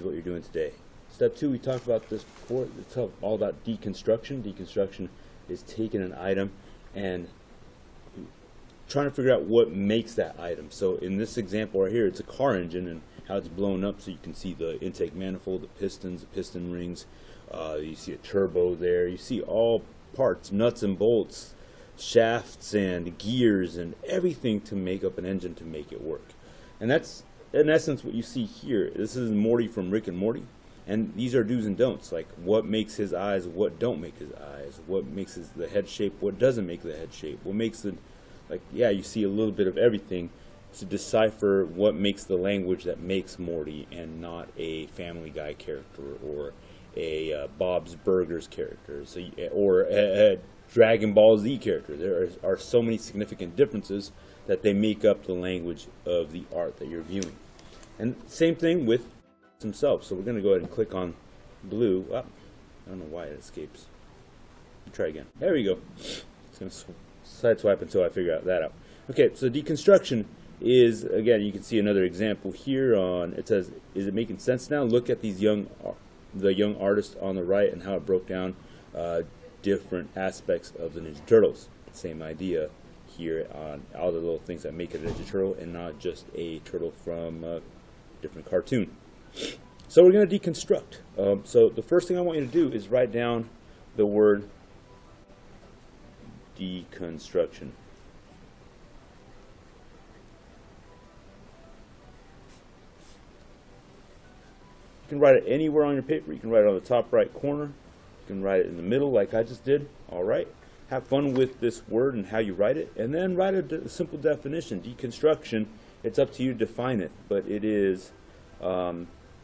is what you're doing today. Step 2, we talked about this before. It's all about deconstruction. Deconstruction is taking an item and trying to figure out what makes that item. So in this example right here, it's a car engine and how it's blown up, so you can see the intake manifold, the pistons, the piston rings. You see a turbo there. You see all parts, nuts and bolts, shafts and gears and everything to make up an engine to make it work. And that's in essence what you see here. This is Morty from Rick and Morty. And these are do's and don'ts, like what makes his eyes, what don't make his eyes, what makes the head shape, what doesn't make the head shape, what makes the, like, yeah, you see a little bit of everything to decipher what makes the language that makes Morty and not a Family Guy character or a Bob's Burgers character, so, or a Dragon Ball Z character. There are so many significant differences that they make up the language of the art that you're viewing. And same thing with himself. So we're going to go ahead and click on blue. I don't know why it escapes. Try again. There we go. It's going to side swipe until I figure that out. Okay, so deconstruction is, again, you can see another example here on, it says, is it making sense now? Look at these the young artist on the right and how it broke down different aspects of the Ninja Turtles. Same idea here on all the little things that make it a Ninja Turtle and not just a turtle from a different cartoon. So we're going to deconstruct. So the first thing I want you to do is write down the word deconstruction. You can write it anywhere on your paper. You can write it on the top right corner. You can write it in the middle like I just did. All right. Have fun with this word and how you write it. And then write a simple definition. Deconstruction, it's up to you to define it. But it is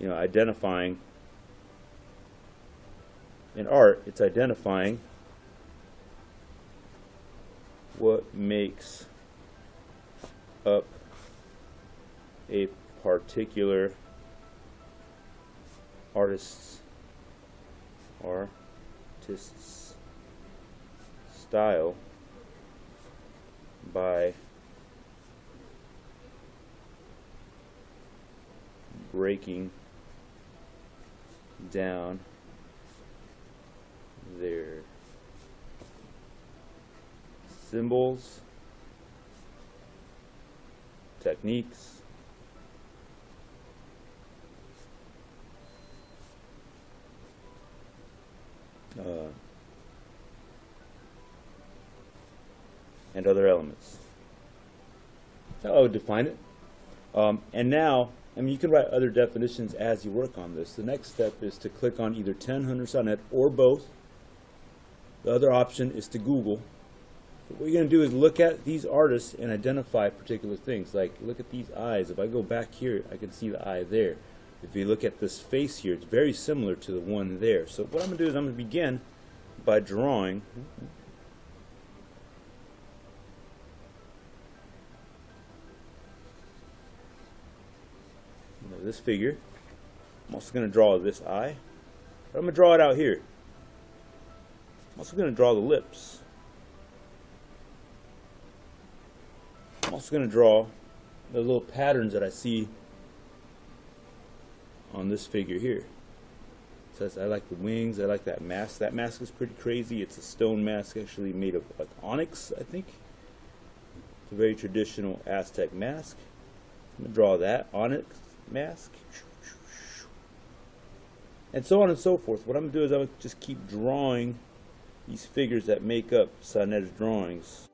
identifying, in art, it's identifying what makes up a particular artist's style by breaking down their symbols, techniques, and other elements. That's how I would define it. And now, I mean, you can write other definitions as you work on this. The next step is to click on either Ten Hun or Sonnet or both. The other option is to Google. But what you're going to do is look at these artists and identify particular things. Like, look at these eyes. If I go back here, I can see the eye there. If you look at this face here, it's very similar to the one there. So what I'm going to do is I'm going to begin by drawing this figure. I'm also going to draw this eye, but I'm going to draw it out here. I'm also going to draw the lips. I'm also going to draw the little patterns that I see on this figure here. It says I like the wings, I like that mask. That mask is pretty crazy. It's a stone mask actually made of like onyx, I think. It's a very traditional Aztec mask. I'm going to draw that onyx mask, and so on and so forth. What I'm going to do is I'm going to just keep drawing these figures that make up Sonet's drawings